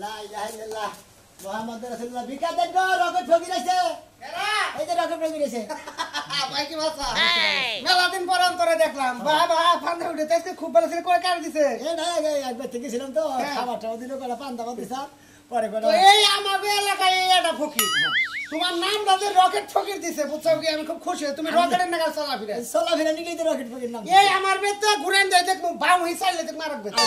লা ইলাহা ইল্লাল্লাহ মুহাম্মাদুর রাসূলুল্লাহ ভিক্ষা দেন গো রকেট ফকির আছে এরা এই যে রকেট ফকির আছে ভাই কি ভাষা মেলা দিন পর অন্তরে দেখলাম বাবা ফান্দে উঠে আজকে খুব ভালো ছিল কয় কার দিছে এ না একবার থেকে ছিলাম তো খাবারটাও দিল কলা পান্তা ভাত দিছা পরে তো এই আমাদের এলাকায় এটা ফকির তোমার নাম দাদা রকেট ফকির দিছে বুঝছো কি আমি খুব খুশি তুমি রকেটের নাগাল চলাফেরা নিকেই তো রকেট ফকির নাম এই আমার বেটা ঘুরেন যাই দেখো বাম হিসাইলে দেখ মারক বেটা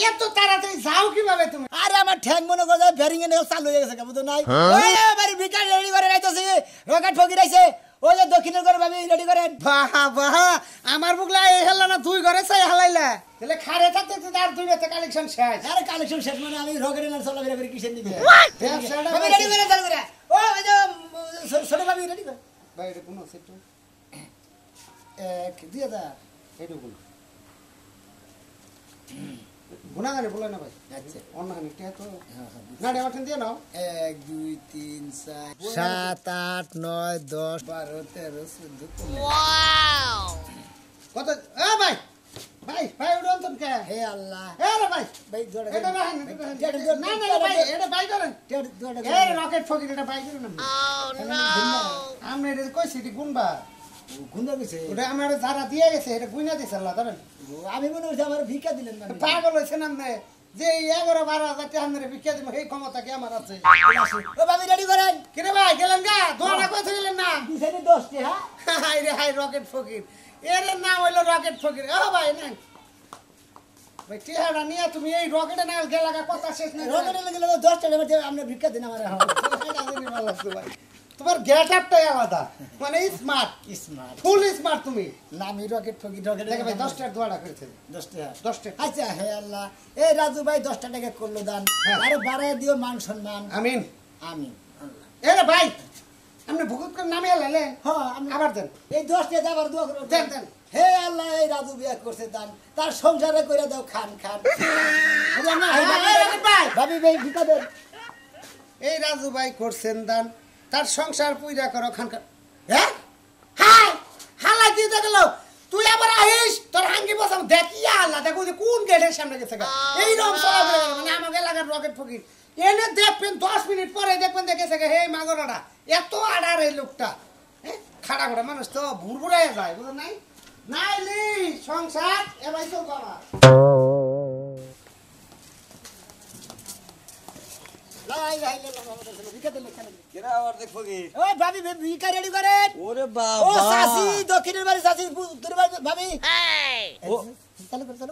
এত তাড়াতাড়ি যাও কিভাবে তুমি আরে আমার ঠ্যাং মনে করে বেরিং এ চালু হয়ে গেছে বুঝো নাই ওই বাড়ি ভিক্ষা রেডি করে রাইতেছে রকেট ফকির আইছে ওই যে দক্ষিণের ঘরে ভাবি রেডি করেন বাহ বাহ আমার বুগলা এই হেলা না দুই ঘরে চাই হালাইলা তাহলে খারে থাকতে তো আর দুই রাতে কালেকশন শেষ আরে কালেকশন শেষ মানে আমি রকেটের না চলাফেরা করে কিসের নিবে ব্যবসাটা ভাবি রেডি করে চালু করে ও ওই যে ছোট ভাবি রেডি করে ভাই এটা কোন সেট এক 2000 এটা কোন গুনাগানে বলে না ভাই আচ্ছা অন্যখানে কে তো না রে ওঠেন দিয়ে নাও 1 2 3 4 7 8 9 10 12 13 14 ওয়াও কত এ ভাই ভাই ভাই উড়ন তো কে হে আল্লাহ এ রে ভাই ভাই জোড়া এটা না না না ভাই এটা ভাই করেন এ রকেট ফকির এটা ভাই করেন না ও নো আমরা এটা কইছি এটি গুনবা গুন্ডা কইছে ওটা আমার যারা দিয়ে গেছে এটা গুইনা দিছে আল্লাহ জানেন আমি মনে হচ্ছে আমার ভিক্ষা দিলেন না পাগল হইছে না আপনি যে 11-12,000 টাকা আমরা ভিক্ষা দিব এই ক্ষমতা কি আমার আছে ও ভাবি রেডি করেন কিরে ভাই গেলেন গা দোড়া কইতে গেলেন না দিছেন 10 টি হ্যাঁ হাই রে হাই রকেট ফকির এর নাম হইলো রকেট ফকির ও ভাই না ভাই টিহাড়া নিয়ে তুমি এই রকেটে না গেলা কথা শেষ নাই রকেটে লাগলে 10 টাকা মধ্যে আমরা ভিক্ষা দিন আমার ভাই তোমার গেটআপটাই আলাদা মানে স্মার্ট ফুল স্মার্ট তুমি নামি রকেট ফকির রকেট দেখে ভাই 10 টাকা দোয়াটা করেছে 10 টাকা 10 টাকা আচ্ছা হে আল্লাহ এই রাজু ভাই 10 টাকা করলো দান আরে বাড়ায় দিও মান সম্মান আমিন আমিন এরে ভাই আপনি ভুকুত করে নামে এলেন হ্যাঁ আমি আবার দেন এই 10 টাকা আবার দোয়া করো দেন দেন হে আল্লাহ এই রাজু বিয়া করছে দান তার সংসারে কইরা দাও খান খান বুঝলাম না ভাই ভাবি ভাই ভিক্ষা দেন এই রাজু ভাই করছেন দান তার সংসার পুইরা করো খানকার হ্যাঁ হাই হালা দিয়ে গেল তুই আবার আইস তোর হাঙ্গি বসাম দেখিয়া আল্লাহ দেখো যে কোন গেটের সামনে গেছে এই রকম চলাফেরা মানে আমাকে এলাকার রকেট ফকির এনে দেখবেন 10 মিনিট পরে দেখবেন দেখেছে হে মাগরাটা এত আড়ার এই লোকটা খাড়া খাড়া মানুষ তো ভুরভুরাই যায় বুঝলেন নাই নাইলি সংসার এবার তো বাবা লাই লাই ভিক্ষা দেন কেরা আবার দেখো কি ও ভাবি ভিক্ষা রেডি করেন ওরে ও বাবা সাসি দক্ষিণের বাড়ি সাসি উত্তরের বাড়ি ভাবি ও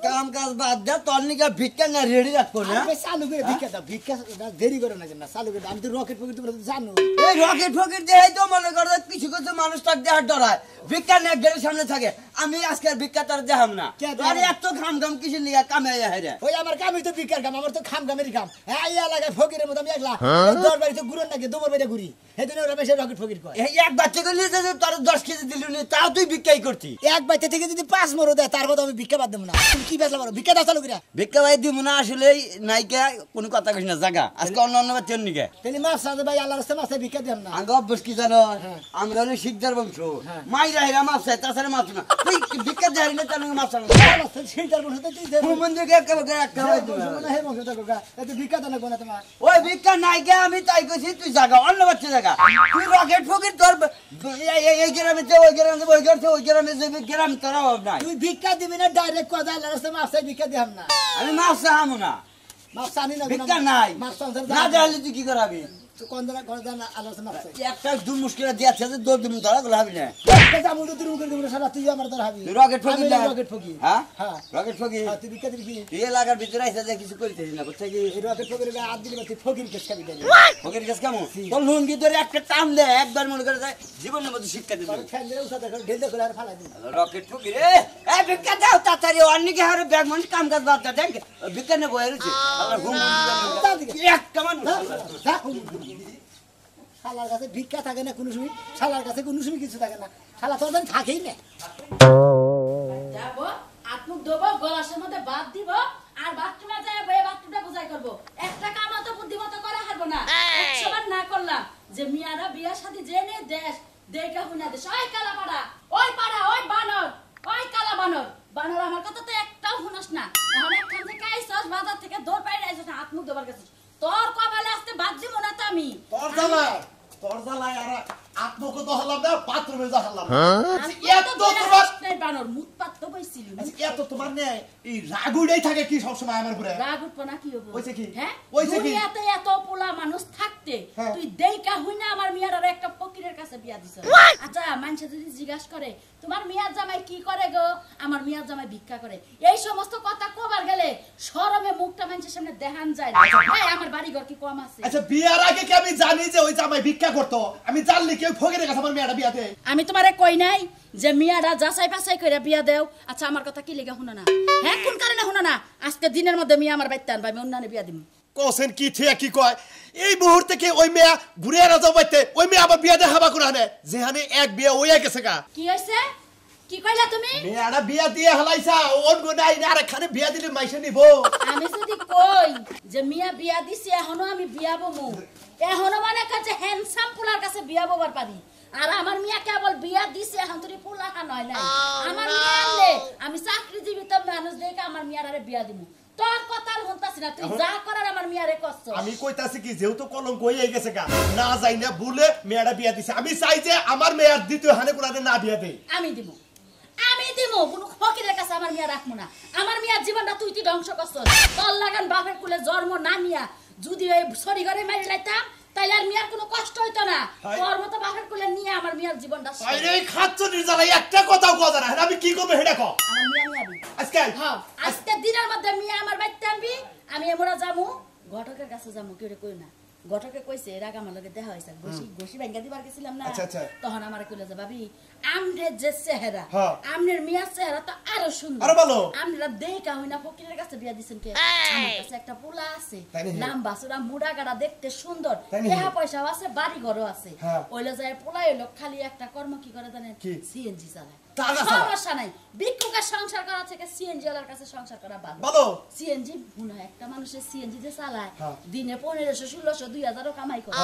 কাম কাজ বাদ দে তোর নিকা ভিক্ষা না রেডি রাখো না আমি চালু করে ভিক্ষা দাও ভিক্ষা দেরি করে না কেন চালু করে আমি তো রকেট ফকির তোমরা তো জানো এই রকেট ফকির দেই তো মনে করে কিছু কিছু মানুষ তার দেহার ডরায় ভিক্ষা না গেটের সামনে থাকে আমি আজকে ভিক্ষা তার দেখাম না আরে এত খাম খাম কিছু নিয়া কামে আইরে ওই আমার কামই তো ভিক্ষার কাম আমার তো খাম কামেরই কাম হ্যাঁ এই এলাকায় ফকিরের মতো আমি একলা দশ বাড়ি তো ঘুরন নাকি দোবর বাড়ি ঘুরি সেদিন ওরা বেশি রকেট ফকির কয় এই এক বাচ্চাকে নিয়ে যে তোর 10 কেজি দিলি নি তাও তুই ভিক্ষাই করতি এক বাচ্চা থেকে যদি 5 মরো দেয় তার কথা আমি ভিক্ষা বাদ দেব না তুমি কি বেচলা বলো ভিক্ষা দাও চালু করে ভিক্ষা ভাই দিব না আসলে নাইকা কোনো কথা কইছ না জায়গা আজকে অন্য অন্য বাচ্চার নিকে তাহলে মাছ সাথে ভাই আল্লাহর রাস্তায় মাছ ভিক্ষা দেন না আগে অভ্যাস কি জানো আমরা হলো শিকদার বংশ মাইরা হেরা মাছ চাই তাছাড়া মাছ না তুই ভিক্ষা দেয় না তার মাছ না সেইটার বসে তো তুই দেব মন্দিরকে একটা না হে বংশ তো গোগা এত ভিক্ষা দেন না তোমার ওই ভিক্ষা নাইকা আমি তাই কইছি তুই জায়গা অন্য বাচ্চা জায়গা তুই রকেট ফকির তোর এই গ্রামে ওই গ্রামে ওই গ্রামে ওই গ্রামে যে গ্রাম তোর অভাব নাই তুই ভিক্ষা দিবি না ডাইরেক্ট কথা আল্লাহর রাস্তায় মাছ চাই ভিক্ষা দিহাম না আমি মাছ চাহামো না মাছ চানি না ভিক্ষা নাই মাছ না দেখালে তুই কি করাবি তো কোন দিন আল্লাহর রাস্তায় মাছ চাই একটা দু মুশকিলে দিয়েছে যে দৌড় দিবি তোরা গুলো হবি না যাবো তো তুমি করে সারা তুই আমার তোর হাবি তুই রকেট ফকির না রকেট ফকির হ্যাঁ হ্যাঁ রকেট ফকির তুই ভিক্ষা দিবি তুই এলাকার ভিতরে আইসা যে কিছু করিতেছিস না বুঝছিস কি এই রকেট ফকির গায়ে হাত দিলি তুই ফকির কেস খাবি তাই ফকির কাছে কেমন তোর লুঙ্গি ধরে একটা টান দে একবার মনে করে যায় জীবনের মধ্যে শিক্ষা দিবি ফ্যান দিয়ে উঠা দেখো ঢেল দেখো আর ফালাই দিবি রকেট ফকির এ ভিক্ষা দাও তাড়াতাড়ি অন্যকে হারে ব্যাগ মানুষ কাম কাজ বাদ দে দেখ ভিক্ষা নে বয়ে রয়েছে আল্লাহ ঘুম একটা মানুষ শালার কাছে ভিক্ষা থাকে না কোনো সময় শালার কাছে কোনো সময় কিছু থাকে না শালা তোর দিন থাকেই না যাবো আত্মুক দেবো গলাসের মধ্যে বাদ দিব আর বাথরুমে যায় বয়ে বাথরুমটা বুঝাই করবো একটা কাম তো বুদ্ধিমতো করা হারবো না 100 বার না করলাম যে মিয়ারা বিয়ার সাথে জেনে দেশ দেখা হুনা দেশ ওই কালা পাড়া ওই বানর ওই কালা বানর বানর আমার কথা তো একটাও শুনস না এখন একখান থেকে আইছস বাজার থেকে দৌড় পাইরে আইছস না আত্মুক দেবার গেছিস তোর তোর জ্বালায় আর আত্মকে তো হলাম না বাথরুমে যা হলাম এত তোমার নাই বানর মুতপাত তো কইছিলি এত তোমার নে এই রাগুড়াই থাকে কি সব সময় আমার উপরে রাগ উঠবো না কি হবো ওইছে কি হ্যাঁ ওইছে কি দুনিয়াতে এত পোলা মানুষ থাকতে তুই দেইকা হই না আমার মিয়ার আর একটা ফকিরের কাছে বিয়া দিছ আচ্ছা মানুষ যদি জিজ্ঞাসা করে তোমার মিয়ার জামাই কি করে গো আমার মিয়ার জামাই ভিক্ষা করে এই সমস্ত কথা কবার গেলে শরমে মুখটা মানুষের সামনে দেখান যায় না ভাই আমার বাড়ি ঘর কি কম আছে আচ্ছা বিয়ার আগে কি আমি জানি যে ওই জামাই ভিক্ষা করতো আমি জানলি কেউ ফকিরের কাছে আমার মেয়েটা বিয়া দেয় আমি তোমারে কই নাই যে মিয়ারা যাচাই বাছাই করে বিয়া দেও আচ্ছা আমার কথা কি লেগে শুনো না হ্যাঁ কোন কারণে শুনো না আজকে দিনের মধ্যে মিয়া আমার বাইতে আনবা আমি অন্যান্য বিয়া দিম কোসেন কি ঠিক কি কয় এই মুহূর্তে কি ওই মেয়া ঘুরে রাজা বাইতে ওই মেয়া আবার বিয়া দেখাবা কোন হানে যেখানে এক বিয়া ওই গেছে গা কি হইছে কি কইলা তুমি মেয়াটা বিয়া দিয়ে হালাইছা ওন গোনাই না আরেকখানে বিয়া দিলে মাইসে নিব আমি যদি কই যে মিয়া বিয়া দিছি এখনো আমি বিয়া বমু এখনো মানে কাছে হ্যান্ডসাম পোলার কাছে বিয়া ববার পারি আর আমার মিয়া কেবল বিয়া দিছে এখন তুই পোলা কা নয় নাই আমার মিয়া আনলে আমি চাকরিজীবী তো মানুষ দেখে আমার মিয়ারে বিয়া দিমু তোর কথা আর হন্তাছি না তুই যা করার আমার মিয়ারে কষ্ট আমি কইতাছি কি যেহেতু কলঙ্ক হয়ে গেছে গা না যাই না ভুলে মেয়াটা বিয়া দিছে আমি চাই যে আমার মেয়ার দ্বিতীয় হানে কোনাতে না বিয়া দেই আমি দিব কোন ফকিরের কাছে আমার মিয়া রাখবো না আমার মিয়ার জীবনটা তুই ধ্বংস করছস তোর লাগান বাপের কুলে জন্ম না নিয়া যদি ওই সরি ঘরে মারি লাইতাম তাইলে আর মিয়ার কোনো কষ্ট হইতো না তোর মতো বাপের কুলে নিয়ে আমার মিয়ার জীবনটা আরে খাচ্ছ নির্জালা একটা কথাও কথা না আমি কি করব হেডা কও আমার মিয়া নিয়াবি আজকে হ্যাঁ আজকে দিনের মধ্যে মিয়া আমার বাইতে আনবি আমি এমরা যামু ঘটকের কাছে যামু কেউ কই না ঘটকে কইছে এর আগে আমার লগে দেখা হইছে গোশি ভাঙ্গা দিবার গেছিলাম না তখন আমারে কইলো যে ভাবি আমনের যে চেহারা আমনের মিয়ার চেহারা তো আরো সুন্দর আরো ভালো আমরা দেখা হই না ফকিরের কাছে বিয়া দিছেন কে আমার কাছে একটা পোলা আছে লম্বা চড়া মুড়া গাড়া দেখতে সুন্দর টাকা পয়সাও আছে বাড়ি ঘরও আছে ওইলে যায় পোলা হইলো খালি একটা কর্ম কি করে জানেন সিএনজি চালায় সমস্যা নাই ভিক্ষুকের সংসার করা থেকে সিএনজি ওয়ালার কাছে সংসার করা ভালো সিএনজি মনে হয় একটা মানুষের সিএনজি যে চালায় দিনে 1500 1600 2000 কামাই করে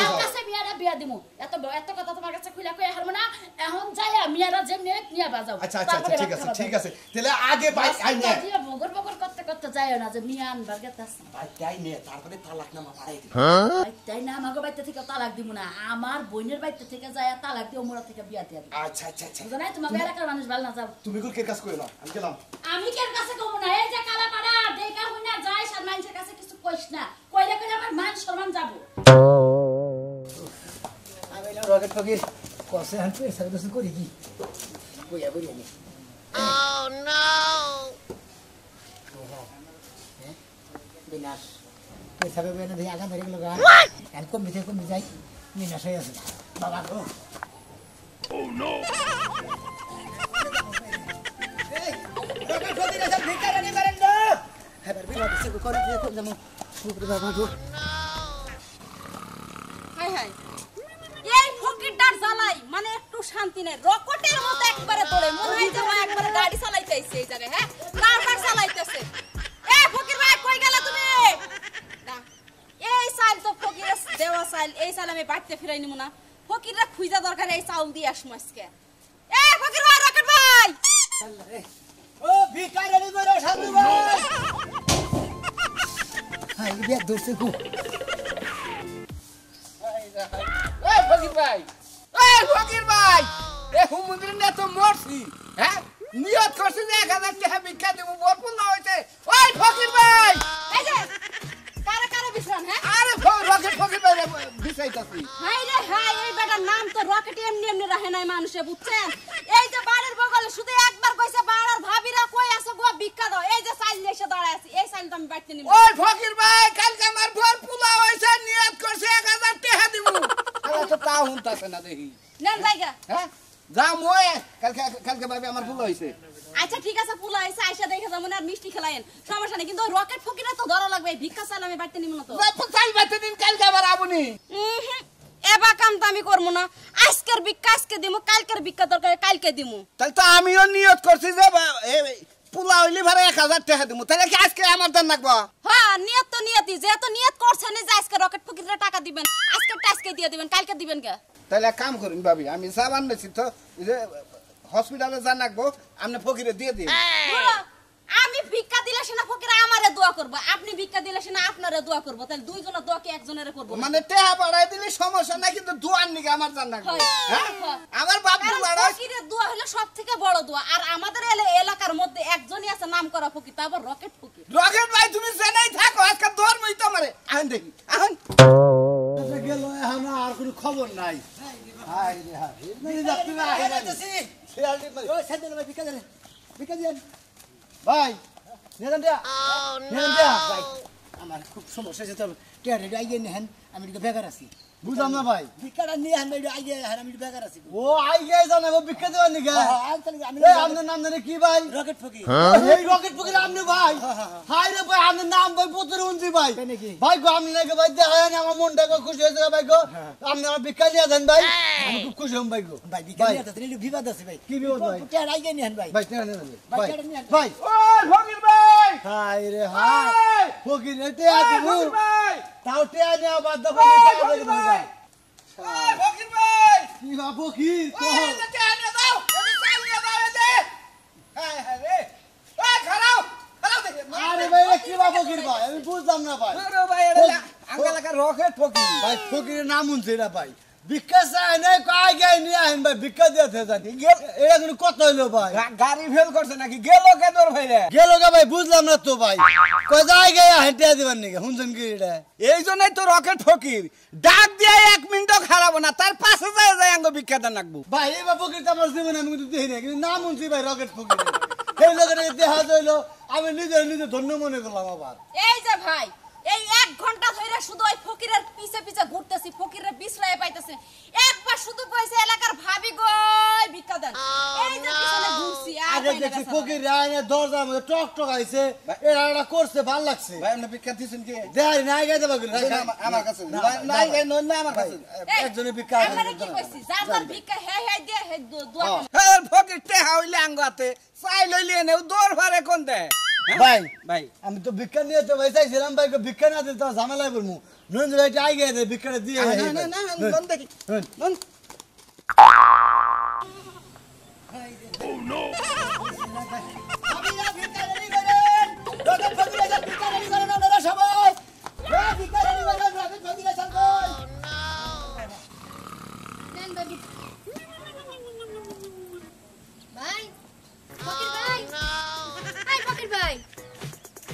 এর কাছে মিয়ারা বিয়া দিমু এত এত কথা তোমার কাছে কইলা কই হারমো না এখন যাই মিয়ারা যে নিয়া বাজাও আচ্ছা ঠিক আছে তাহলে আগে ভাই আই নে বগর বগর করতে করতে যায়ও না যে মিয়া আনবার গেতাছ ভাই তাই নে তারপরে তালাক নামা বাড়াই দিই ভাই তাই না আমাগো বাইতে থেকে তালাক দিমু না আমার বোনের বাইতে থেকে যায় তালাক দিও মোরা থেকে বিয়া দিয়া আচ্ছা জানাই তোমাকে এলাকার মানুষ ভালো না যাও তুমি কে কাজ কইলা আমি গেলাম আমি কেন কাছে কমু না এই যে কালা পাড়া দেখা হই না যাই সার মানুষের কাছে কিছু কইস না কইলে কইলে আমার মান সম্মান যাবো আমি না রকেট ফকির কসে হান তুই সার্ভিস করি কি কইয়া বলি আমি Oh no বিনাশ পয়সা বেবে না দিয়ে আগা ধরে গেল গা আর কম যাই বিনাশ হয়ে আছে বাবা গো Oh no এই রকেট ফকির এসে ভিকারে নি মারেন না এবার বিনা দিছে করে দিয়ে কোন জামু শুকরে বাবা গো হাই হাই এই ফকিরটার জ্বালাই মানে একটু শান্তি নাই রকেটের মতো একবারে তোরে মনে হয় যে ও একবারে গাড়ি চালাইতে আইছে এই জায়গায় হ্যাঁ কার চালাইতেছে এ ফকির ভাই কই গেলা তুমি এই সাইল তো ফকিরের দেওয়া সাইল এই সাইল আমি বাড়তে ফিরাই নিমু না ফকিররা খুঁজা দরকার এই চাউল দিয়ে আসমু আজকে এ ফকির ভাই রকেট ভাই ও ভিকারে নি বড় সাধু ভাই হাই বিয়া দূরছে কো এই ফকির ভাই এ হুমুন্দির না তো মরছি হ্যাঁ নিয়ত করছি যে 1000 টাকা ভিক্ষা দেব বরপুল না হইছে ওই ফকির ভাই এই যে কারে বিশ্রাম হ্যাঁ আরে রকেট ফকির ভাই বিছাইতাছি হাই রে হাই এই বেটার নাম তো রকেট এমনি রাহে নাই মানুষে বুঝছেন এই যে বাড়ির বগলে শুধু একবার কইছে বাড়ার ভাবিরা কই আছে গো ভিক্ষা দাও এই যে সাইল এসে দাঁড়ায় আছে এই সাইল তো আমি বাইতে নিব ওই ফকির ভাই কালকে আমার বরপুল হইছে নিয়ত করছে 1000 টাকা দেব আলা তো তা হুনতাছে না দেখি নেন জায়গা হ্যাঁ যা মই কালকে ভাবে আমার ভুল হইছে আচ্ছা ঠিক আছে পুলা আইসা আইসা দেখে যাবো না আর মিষ্টি খেলায়েন সমস্যা নেই কিন্তু রকেট ফকিরে তো ধরা লাগবে ভিক্ষা চাল আমি বাড়তে নিব না তো চাল বাইতে দিন কালকে আবার আবুনি এবা কাম তো আমি করবো না আজকের ভিক্ষা আজকে দিমু কালকের ভিক্ষা দরকার কালকে দিমু তাহলে তো আমিও নিয়ত করছি যে পোলা হইলে ভাড়া 1000 টাকা দিমু তাহলে কি আজকে আমার দান লাগবো হ্যাঁ নিয়ত তো নিয়তি যেহেতু নিয়ত করছেন যে আজকে রকেট ফকিরে টাকা দিবেন আজকে দিয়ে দিবেন কালকে দিবেন কে তাহলে এক কাম করুন ভাবি আমি সাবান নেছি তো যে হসপিটালে যা লাগবো আপনি ফকিরে দিয়ে দিন আমি ভিক্ষা দিলে সেনা ফকির আমারে দোয়া করব, আপনি ভিক্ষা দিলে সেনা আপনারে দোয়া করব, তাহলে দুইজনের দোয়া কি একজনের করব? মানে টেহা বাড়াই দিলে সমস্যা নাই, কিন্তু দোয়ার নিকে আমার জান না। হ্যাঁ আমার বাপ বাড়াই ফকিরের দোয়া হলো সবথেকে বড় দোয়া। আর আমাদের এলাকার মধ্যে একজনই আছে নামকরা ফকির, তা আবার রকেট ফকির। রকেট ভাই তুমি জেনেই থাকো, আজকে ধর্মই তো আমারে। আহেন দেখি আহেন গেল এখন আর কোনো খবর নাই। হাই রে হাই এই যাত্রী না আহে যাইতেছি শেয়ালি ও সেদিন ভাই ভিক্ষা দেন, ভিক্ষা দেন ভাই নেন দিয়া নেন দিয়া ভাই আমার খুব সমস্যা আছে, তো টিয়া রেডি আইয়ে নেন, আমি একটু বেকার আছি। বুঝলাম না ভাই। ভিক্ষাটা নিয়ে আন ভাই, আইয়ে হ্যাঁ আমি একটু বেকার আছি। ও আই গেই জানাবো ভিক্ষা দেওয়ার নিকে। আমি এই আপনার নাম জানে কি ভাই? রকেট ফকির। এই রকেট ফকির আপনি ভাই? হাই রে ভাই আপনার নাম ভাই পুত্র উনজি ভাই। তাই নাকি? ভাই গো আপনি নাকি ভাই দেখেন আমার মনটা খুশি হয়েছে ভাই গো। আপনি আমার ভিক্ষা দিয়ে দেন ভাই, আমি খুব খুশি হম ভাই গো। ভাই ভিক্ষা নিয়ে আসতে একটু বিবাদ আছে ভাই। কি বিবাদ ভাই? টিয়া আইয়ে নেন ভাই। ভাই টেনে নেন ভাই ভাই টিয়াটা নিয়ে আন। ভাই। ওই ফকির ভাই হাই রে হাই ফকির এতে আছে ফকির ভাই তাও টেনে নেওয়া বাদ দাও ফকির ভাই। ওই ফকির ভাই কি বা ফকির ওই এটা টেহা নিয়ে দাও, এটা চাল নিয়ে দাও এতে। হ্যাঁ হ্যাঁ রে ওই খারাও খারাও দেখে। আরে ভাই এ কি বা ফকির ভাই আমি বুঝলাম না ভাই। আরে ভাই এটা আঙ্গালাকা রকেট ফকির। ভাই ফকিরের নাম শুনছে না ভাই। ভিক্ষা চাই নাই কয় গাই নিয়ে আহেন ভাই ভিক্ষা দিতে জানি এটা কোনো কথা হইলো ভাই। গাড়ি ফেল করছে নাকি গেল কে তোর ভাই রে? গেল গা ভাই বুঝলাম না তো ভাই কয় যাই গাই হেঁটে দিবেন নাকি শুনছেন কি এটা? এই জন্যই তো রকেট ফকির ডাক দিয়ে 1 মিনিটও খারাপ না, তার পাশে যায় যায় আঙ্গ ভিক্ষাটা নাকবো। ভাই এই বা ফকির তো আমার জীবনে আমি কিন্তু দেখি না, কিন্তু নাম শুনছি ভাই রকেট ফকির। সেই লোকের দেখা হইলো আমি নিজে ধন্য মনে করলাম আবার। এই যে ভাই, এই 1 ঘন্টা ধরে শুধু ওই ফকিরের পিছে পিছে ঘুরতেছি, ফকিরের বিশ্রায় পাইতেছে। একবার শুধু কইছে এলাকার ভাবি গো ভিক্ষা দেন, এই যে পিছনে ঘুরছি আর আগে দেখছি ফকির রায়নে দরজার মধ্যে টক টক আইছে, এটা করছে ভাল লাগছে। ভাই আপনি ভিক্ষা দিছেন কি? দেখাই নাই গাইতে পারবেন আমার কাছে নাই গাই নয় না আমার কাছে। একজনে ভিক্ষা আমরা কি কইছি যার যার ভিক্ষা হে হে দিয়ে হে দোয়া করে। হ্যাঁ ফকির টেহা হইলে আঙ্গাতে চাই লইলে নেও দৌড় ভারে কোন দে ভাই ভাই। আমি তো ভিক্ষা নিয়ে তো ভাই চাইছিলাম ভাই ভিক্ষা না দিতে ঝামেলায় পড়বো। নুন ভাইটা আই গেছে ভিক্ষাটা দিয়ে না না না কোন দেখি কোন আপনারা ভিক্ষা রেডি করেন, রকেট ফকির এসে ভিক্ষা রেডি করেন আপনারা সবাই। এই ভিক্ষা রেডি করেন, রকেট ফকির এসে কই। নেন বাবু ভাই, ফকির ভাই, এই ফকির ভাই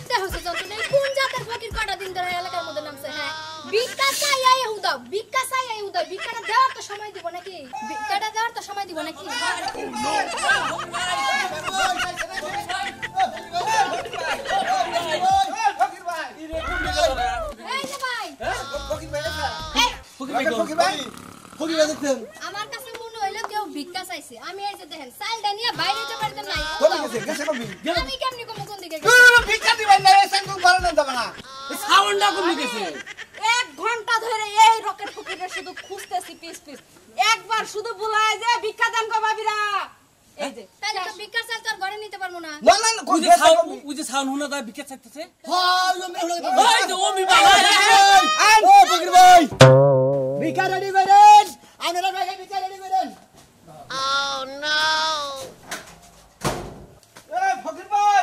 দেখো তো তুমি কোন জাতের ফকির কটা দিন ধরে এলাকার মধ্যে নামছে। হ্যাঁ ভিক্ষা চাই আই হুদাও, ভিক্ষা চাই আই হুদাও, ভিক্ষাটা দেওয়ার তো সময় দিব নাকি? ভিক্ষাটা দেওয়ার তো সময় দিব নাকি? ফকির ভাই এই যে ভাই, ফকির ভাই এই ফকির ভাই ফকির ভাই দেখতেন আমার কাছে মনে হইলো কেউ ভিক্ষা চাইছে। আমি এই যে দেখেন চালটা নিয়ে বাইরে যেতে পারতেন নাই। কোন গেছে গেছে কবি আমি কেমনি কম কোন দিকে ভিক্ষা দিবেন না এসে কোন ভালো না দেব না সাউন্ডটা কমে গেছে। 1 ঘন্টা ধরে এই রকেট ফকিরের শুধু খুঁজতেছি পিস পিস। একবার শুধু বলায় যে ভিক্ষা দেন গো ভাবিরা। এই যে তাহলে তো ভিক্ষা চাল তোর ঘরে নিতে পারবো না। না না কোন গেছে কবি উজে সাউন্ড হলো তাই বিকেট চাইতেছে হাই ও মেহুলা ওই যে ও মি বাবা ও ফকির ভাই ভিক্ষা রেডি করেন, আপনারা ভাই ভিক্ষা রেডি করেন। এই ফকির ভাই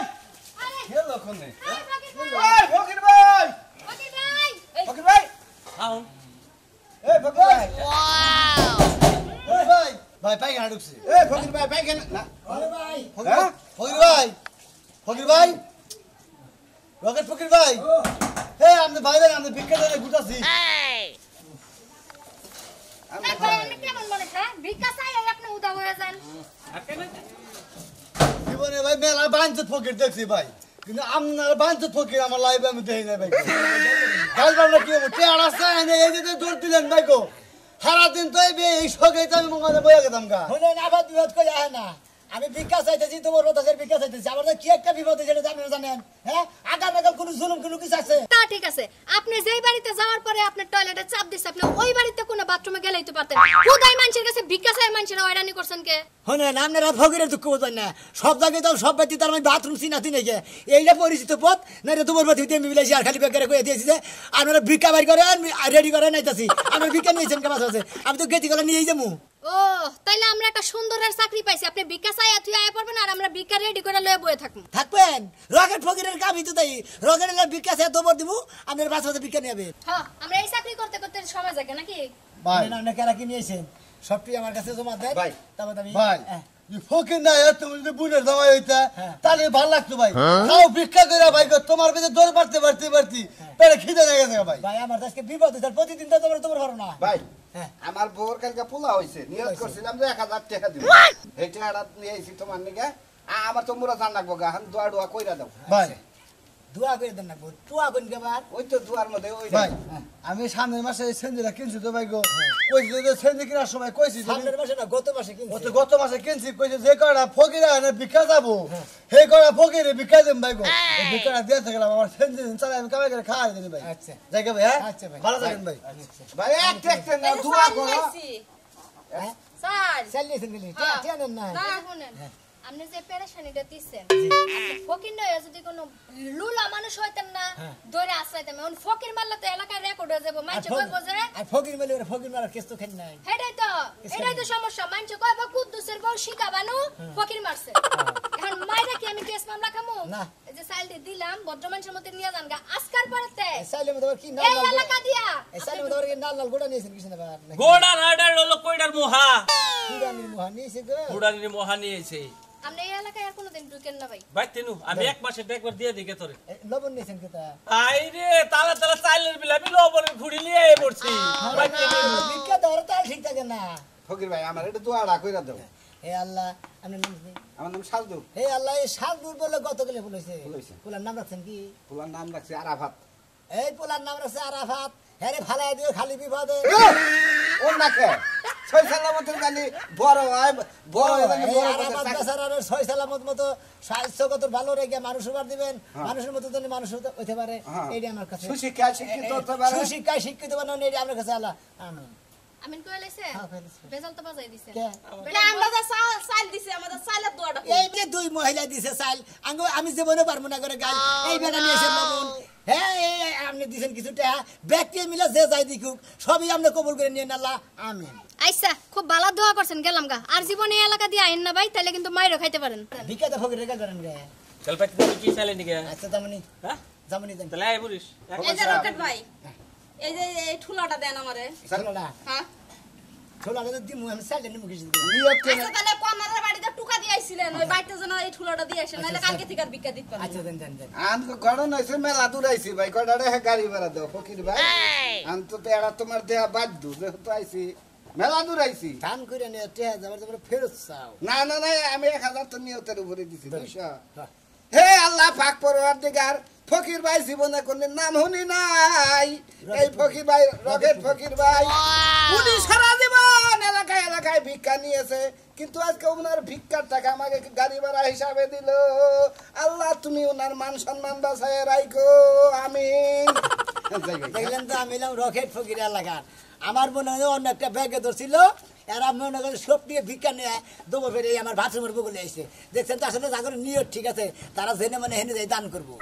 আরে গেল কোনে এই ফকির ভাই, এই ফকির ভাই ফকির ভাই, এই ফকির ভাই সাউন্ড এই ফকির ভাই ভাই ভাই পায়খানা ঢুকছে। এই ফকির ভাই ভাই কেন না আরে ভাই হ্যাঁ ফকির ভাই ফকির ভাই রকেট ফকির ভাই এই আপনি ভাই ভাই আপনি ভিক্ষা দেন গুটাছি। এই ভাই আপনি কেমন মনে হয় ভিক্ষা চাই আই আপনি উদা হয়ে যান। জীবনে ভাই মেলা বাঞ্চত ফকির দেখছি ভাই, কিন্তু আপনার বাঞ্চত ফকির আমার লাইফে আমি দেখি না ভাই। কাল বাবলা কি হবো টেয়ারা চাই না এই যে দৌড় দিলেন ভাই গো সারাদিন তো এই সকালে আমি মোবাইলে বয়ে গেতাম গা। শুনেন আবার বিপদ করে আহে না, আমি ভিক্ষা চাইতেছি তোমার রোদাসের ভিক্ষা চাইতেছি, আমার কি একটা বিপদ হয়েছে সেটা আপনারা জানেন? হ্যাঁ আগাম আগাম কোনো জুলুম কোনো কিছু আছে? তা ঠিক আছে, আপনি যেই বাড়িতে যাওয়ার পরে আপনার টয়লেটে চাপ দিচ্ছে, আপনি ওই বাড়িতে কোনো বাথরুমে গেলেই তো পারতেন। খুদাই মানুষের কাছে ভিক্ষা চাই মানুষেরা হয়রানি করছেন কে? শুনেন আপনারা ফকিরের দুঃখ বোঝেন না, সব জায়গায় তো সব ব্যক্তি তার মানে বাথরুম চিনাতি নাকি এইটা পরিচিত পথ না? এটা তোমার পথে আমি মিলাইছি আর খালি বেকারে কয়ে দিয়েছি যে আপনারা ভিক্ষা বাড়ি করেন রেডি করে নাইতেছি। আপনার ভিক্ষা নিয়েছেন কেমন আছে? আমি তো গেতি করে নিয়েই যাবো। ও ও তাইলে আমরা একটা সুন্দরের চাকরি পাইছি, আপনি ভিক্ষা চাইয়া তুই আয়া পারবেন আর আমরা ভিক্ষা রেডি করে লয়ে বয়ে থাকবো। থাকবেন রকেট ফকিরের কামই তো তাই, রকেটের ভিক্ষা চাই দবর দিব, আপনার বাচ্চা ভিক্ষা নেবে। হ্যাঁ আমরা এই চাকরি করতে করতে সময় যাবে নাকি? ভাই আপনি কেরা কি নিয়েছেন সবটি আমার কাছে জমা দেন, ভাই। তারপর আমি ভাই ফকির না তুমি যদি বুনের জামাই হইতা হ্যাঁ। তাহলে ভালো লাগতো ভাই। খাও ভিক্ষা করে ভাই গো, তোমার কাছে দৌড় পারতে পেটে খিদে লেগে গেছে ভাই। ভাই আমার আজকে বিপদ হয়েছে, প্রতিদিন তো তোমার পারো না। ভাই হ্যাঁ। আমার বউর কালকে পোলা হয়েছে, নিয়োগ করছিলাম যে 1000 টাকা দিব, এই টাকাটা নিয়ে আইছি তোমার নিকে। আমার তো মুরা জান লাগবো গা, দোয়া ডোয়া কইরা দাও। ভাই দোয়া করে দেন না, টুয়া কোন কেবার ওই তো দুয়ার মধ্যে ওই ভাই আমি সামনের মাসে সেন্দিরা কিনছি তো ভাই গো, কইছি যে সেন্দি কেনার সময় কইছি যে সামনের মাসে না গত মাসে কিনছি। গত মাসে কিনছি, কইছে যে কয়টা ফকির আনে ভিক্ষা যাবো সেই কয়টা ফকিরে ভিক্ষা দেন ভাই গো। এই ভিক্ষাটা দিয়ে থাকলাম আমার সেন্দি চালাই আমি কামাই করে খাওয়াই দেন ভাই। আচ্ছা। জায়গা ভাই হ্যাঁ আচ্ছা ভাই। ভালো থাকেন ভাই। ভাই একটা না দোয়া করো। হ্যাঁ স্যার চালিয়েছেন গেলি হ্যাঁ। টেনেন না। শুনেন আপনি যে পেরেশানিটা দিচ্ছেন, আপনি ফকির নয় যদি কোনো লুলা মানুষ হইতেন না ধরে আশ্রাইতাম, এখন ফকির মারলে তো এলাকায় রেকর্ড হয়ে যাবো, মানুষ কই বোঝে। আর ফকির মেলে ফকির মারার কেস তো খেন নাই। এটাই তো সমস্যা, মানুষ কয় বা কুদ্দুসের বউ শিখাবানু ফকির মারছে, এখন মাইরা কি আমি কেস মামলা খামু? না। এই যে সাইলটি দিলাম ভদ্র মানুষের মধ্যে নিয়ে যান গা আজকার পরেতে চাইলে মতো কি নাল এই লাল এলাকা দিয়া চাইলে মতো কি নাল লাল গোটা নিয়েছেন কিছু না বাবা গোড়ার হাডার হলো কইডার মোহা, কুড়ানির মুহা নিয়েছে গো। গোড়ানির মোহা নিয়েছে। আপনি এই এলাকায় আর কোনোদিন ঢুকেন না ভাই। ভাই তেনু আমি এক মাসে একবার দিয়ে দিকে তোরে। লবণ নিয়েছেন কেতা আই রে তালা তালা চাইলের বিল আমি লবণের ঘুড়ি নিয়ে পড়ছি। ভাই তেনু ভিক্ষা দেওয়ার তার ঠিক থাকে না। ফকির ভাই আমার এটা দোয়াটা কইরা দাও। হে আল্লাহ আপনার নাম কি? আমার নাম সালদু। হে আল্লাহ এই সাত দূর বলে গতকালে বলেছে বলেছে। পোলার নাম রাখছেন কি? পোলার নাম রাখছি আরাফাত। এই পোলার নাম রাখছে আরাফাত। হ্যাঁ ফালাই দিও খালি বিপদে। ও নাকে ছয় সালামতের গালি বড় হয় বড় হয় এই বড় আরাফাত বেচারার ছয় সালামত মতো স্বাস্থ্যগত ভালো রেখে মানুষ উপহার দিবেন, মানুষের মতো যেন মানুষ হতে পারে, এইটা আমার কাছে সুশিক্ষা শিক্ষিত হতে পারে। সুশিক্ষায় শিক্ষিত বানানো এইটা আমার কাছে আল্লাহ আমিন। আমিন কই লাইছে হ্যাঁ, কইলাইছে। বেজাল তো বাজাই দিছে কে? বলে আমরা যা চাল দিছি আমাদের চালের দোয়াটা এই যে দুই মহিলা দিছে চাইল আমি জীবনে পারবো না করে গাল এই বেটা নিয়েছেন লবণ। হ্যাঁ এই আপনি দিছেন কিছু টাকা ব্যক্তি মিলে যে যাই দিকুক সবই আপনি কবুল করে নিয়ে আল্লাহ আমিন। আইসা খুব ভালো দোয়া করছেন গেলাম গা, আর জীবনে এই এলাকা দিয়ে আইন না ভাই, তাইলে কিন্তু মাইরও খাইতে পারেন। ভিক্ষাতে ফকির রেখে করেন গে। চল ভাই তুমি কি চাইলে নিকে? আচ্ছা জামনি হ্যাঁ জামনি দেন তাহলে আই বলিস। এই যে রকেট ভাই এই যে এই ঠুলাটা দেন আমারে। ছোলা হ্যাঁ ছোলা দিমু আমি চাইলে নিমু কিছু আচ্ছা তাহলে কর্নারের বাড়িতে টুকা দিয়ে আইছিলেন, ওই বাড়িতে যেন এই ঠুলাটা দিয়ে আসেন, নাহলে কালকে থেকে আর ভিক্ষা দিতে পারবেন আচ্ছা দেন দেন দেন আন গড়ন হইছে মেলা দূরাইছি ভাই কয়টা গাড়ি ভাড়া দাও ফকির ভাই। আন তো এরা তোমার দেয়া বাধ্য যেহেতু আইছি মেলা দূরাইছি। দান করে নিয়ে টেহা যাবার যাবার ফেরত চাও। না না না আমি 1000 তো নিয়তের উপরে দিছি 200। হে আল্লাহ পাক পরওয়ারদিগার ফকির ভাই জীবনে কোনদিন নাম শুনি নাই। এই ফকির ভাই রকেট ফকির ভাই উনি সারা জীবন এলাকায় এলাকায় ভিক্ষা নিয়েছে, কিন্তু আজকে ওনার ভিক্ষার টাকা আমাকে গাড়ি ভাড়া হিসাবে দিল। আল্লাহ তুমি ওনার মান সম্মান বাঁচায় রাখো আমিন। দেখলেন তো আমি এলাম রকেট ফকির এলাকার। আমার মনে হয় অন্য একটা ব্যাগে ধরছিল, এরা মনে করে সব দিয়ে ভিক্ষা নিয়ে দেবো ফেরে আমার বাথরুমের বগলে এসে দেখছেন তো আসলে জাগরের নিয়ত ঠিক আছে, তারা জেনে মানে হেনে যাই দান করবো।